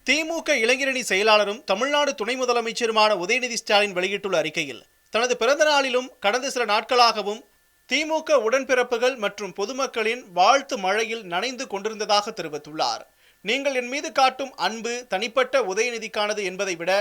திமுக இளைஞரணி செயலாளரும் தமிழ்நாடு துணை முதலமைச்சருமான உதயநிதி ஸ்டாலின் வெளியிட்டுள்ள அறிக்கையில், தனது பிறந்த நாளிலும் கடந்த சில நாட்களாகவும் திமுக உடன்பிறப்புகள் மற்றும் பொதுமக்களின் வாழ்த்து மழையில் நனைந்து கொண்டிருந்ததாக தெரிவித்துள்ளார். நீங்கள் என் மீது காட்டும் அன்பு தனிப்பட்ட உதயநிதிக்கானது என்பதை விட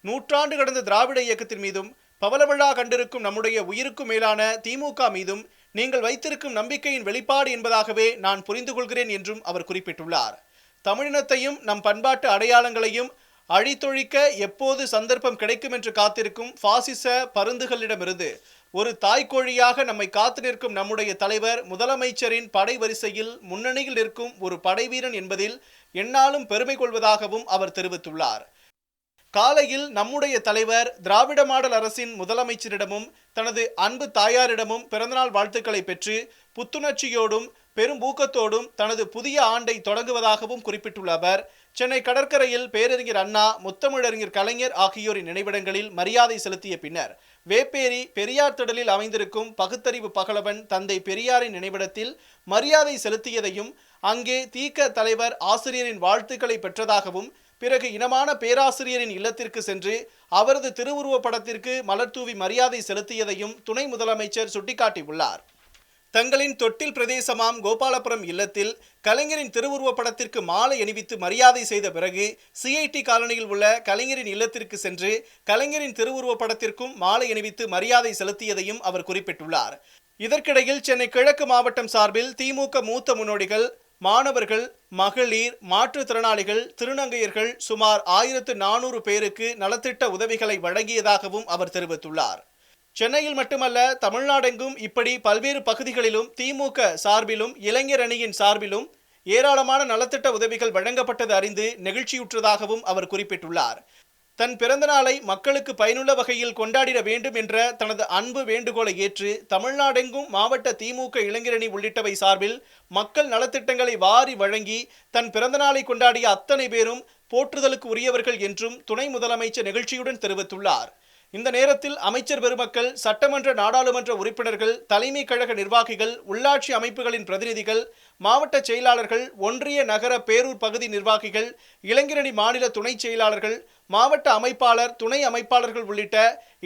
நூற்றாண்டு கடந்த திராவிட இயக்கத்தின் மீதும் பவளவிழா கண்டிருக்கும் நம்முடைய உயிருக்கும் மேலான திமுக மீதும் நீங்கள் வைத்திருக்கும் நம்பிக்கையின் வெளிப்பாடு என்பதாகவே நான் புரிந்து கொள்கிறேன் என்றும் அவர் குறிப்பிட்டுள்ளார். தமிழினத்தையும் நம் பண்பாட்டு அடையாளங்களையும் அழித்தொழிக்க எப்போது சந்தர்ப்பம் கிடைக்கும் என்று காத்திருக்கும் பாசிச பருந்துகளிடமிருந்து ஒரு தாய்க்கோழியாக நம்மை காத்து நிற்கும் நம்முடைய தலைவர் முதலமைச்சரின் படை வரிசையில் முன்னணியில் நிற்கும் ஒரு படைவீரன் என்பதில் எந்நாளும் பெருமை கொள்வதாகவும் அவர் தெரிவித்துள்ளார். காலையில் நம்முடைய தலைவர் திராவிட மாடல் அரசின் முதலமைச்சரிடமும் தனது அன்பு தாயாரிடமும் பிறந்தநாள் வாழ்த்துக்களை பெற்று புத்துணர்ச்சியோடும் பெரும் ஊக்கத்தோடும் தனது புதிய ஆண்டை தொடங்குவதாகவும் குறிப்பிட்டுள்ள அவர், சென்னை கடற்கரையில் பேரறிஞர் அண்ணா, முத்தமிழறிஞர் கலைஞர் ஆகியோரின் நினைவிடங்களில் மரியாதை செலுத்திய பின்னர் வேப்பேரி பெரியார் திடலில் அமைந்திருக்கும் பகுத்தறிவு பகலவன் தந்தை பெரியாரின் நினைவிடத்தில் மரியாதை செலுத்தியதையும், அங்கே தீக்க தலைவர் ஆசிரியரின் வாழ்த்துக்களை பெற்றதாகவும், பிறகு இனமான பேராசிரியரின் இல்லத்திற்கு சென்று அவரது திருவுருவ படத்திற்கு மலர் தூவி மரியாதை செலுத்தியதையும் துணை முதலமைச்சர் சுட்டிக்காட்டியுள்ளார். தங்களின் தொட்டில் பிரதேசமாம் கோபாலபுரம் இல்லத்தில் கலைஞரின் திருவுருவ படத்திற்கு மாலை அணிவித்து மரியாதை செய்த பிறகு சிஐடி காலனியில் உள்ள கலைஞரின் இல்லத்திற்கு சென்று கலைஞரின் திருவுருவ படத்திற்கும் மாலை அணிவித்து மரியாதை செலுத்தியதையும் அவர் குறிப்பிட்டுள்ளார். இதற்கிடையில் சென்னை கிழக்கு மாவட்டம் சார்பில் திமுக மூத்த முன்னோடிகள், மாணவர்கள், மகளிர், மாற்றுத்திறனாளிகள், திருநங்கையர்கள் சுமார் 1400 பேருக்கு நலத்திட்ட உதவிகளை வழங்கியதாகவும் அவர் தெரிவித்துள்ளார். சென்னையில் மட்டுமல்ல, தமிழ்நாடெங்கும் இப்படி பல்வேறு பகுதிகளிலும் திமுக சார்பிலும் இளைஞர் அணியின் சார்பிலும் ஏராளமான நலத்திட்ட உதவிகள் வழங்கப்பட்டது அறிந்து நெகிழ்ச்சியுற்றதாகவும் அவர் குறிப்பிட்டுள்ளார். தன் பிறந்த நாளை மக்களுக்கு பயனுள்ள வகையில் கொண்டாடிட வேண்டும் என்ற தனது அன்பு வேண்டுகோளை ஏற்று தமிழ்நாடெங்கும் மாவட்ட திமுக இளைஞரணி உள்ளிட்டவை சார்பில் மக்கள் நலத்திட்டங்களை வாரி வழங்கி தன் பிறந்த நாளை கொண்டாடிய அத்தனை பேரும் போற்றுதலுக்கு உரியவர்கள் என்றும் துணை முதலமைச்சர் நெகிழ்ச்சியுடன் தெரிவித்துள்ளார். இந்த நேரத்தில் அமைச்சர் பெருமக்கள், சட்டமன்ற நாடாளுமன்ற உறுப்பினர்கள், தலைமை கழக நிர்வாகிகள், உள்ளாட்சி அமைப்புகளின் பிரதிநிதிகள், மாவட்ட செயலாளர்கள், ஒன்றிய நகர பேரூர் பகுதி நிர்வாகிகள், இளைஞரணி மாநில துணை செயலாளர்கள், மாவட்ட அமைப்பாளர், துணை அமைப்பாளர்கள் உள்ளிட்ட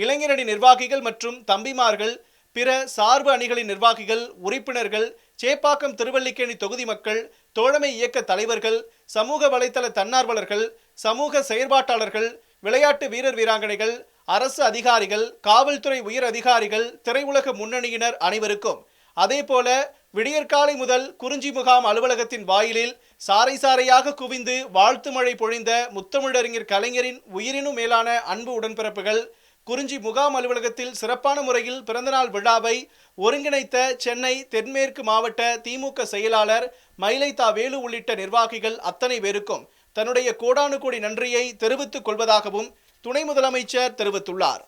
இளைஞரணி நிர்வாகிகள் மற்றும் தம்பிமார்கள், பிற சார்பு அணிகளின் நிர்வாகிகள், உறுப்பினர்கள், சேப்பாக்கம் திருவல்லிக்கேணி தொகுதி மக்கள், தோழமை இயக்க தலைவர்கள், சமூக வலைதள தன்னார்வலர்கள், சமூக செயற்பாட்டாளர்கள், விளையாட்டு வீரர் வீராங்கனைகள், அரசு அதிகாரிகள், காவல்துறை உயர் அதிகாரிகள், திரையுலக முன்னணியினர் அனைவருக்கும், அதேபோல விடியற்காலை முதல் குறிஞ்சி முகாம் அலுவலகத்தின் வாயிலில் சாறை சாறையாக குவிந்து வாழ்த்து மழை பொழிந்த முத்தமிழறிஞர் கலைஞரின் உயிரினும் மேலான அன்பு உடன்பிறப்புகள், குறிஞ்சி முகாம் அலுவலகத்தில் சிறப்பான முறையில் பிறந்தநாள் விழாவை ஒருங்கிணைத்த சென்னை தென்மேற்கு மாவட்ட திமுக செயலாளர் மயிலைத்தா வேலு உள்ளிட்ட நிர்வாகிகள் அத்தனை பேருக்கும் தன்னுடைய கோடானு கோடி நன்றியை தெரிவித்துக் கொள்வதாகவும் துணை முதலமைச்சர் தெரிவித்துள்ளார்.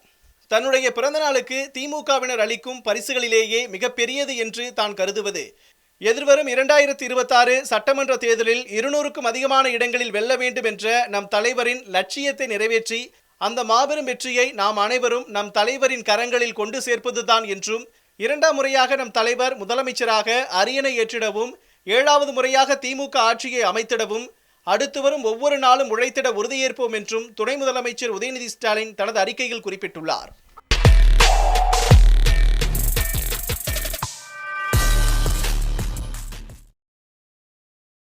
தன்னுடைய பிறந்த நாளுக்கு திமுகவினர் அளிக்கும் பரிசுகளிலேயே மிகப்பெரியது என்று தான் கருதுவது, எதிர்வரும் 2026 சட்டமன்ற தேர்தலில் 200க்கும் அதிகமான இடங்களில் வெல்ல வேண்டும் என்ற நம் தலைவரின் லட்சியத்தை நிறைவேற்றி அந்த மாபெரும் வெற்றியை நாம் அனைவரும் நம் தலைவரின் கரங்களில் கொண்டு சேர்ப்பதுதான் என்றும், 2ஆம் முறையாக நம் தலைவர் முதலமைச்சராக அரியணை ஏற்றிடவும், 7வது முறையாக திமுக ஆட்சியை அமைத்திடவும் அடுத்து வரும் ஒவ்வொரு நாளும் உழைத்திட உறுதியேற்போம் என்றும் துணை முதலமைச்சர் உதயநிதி ஸ்டாலின் தனது அறிக்கையில் குறிப்பிட்டுள்ளார்.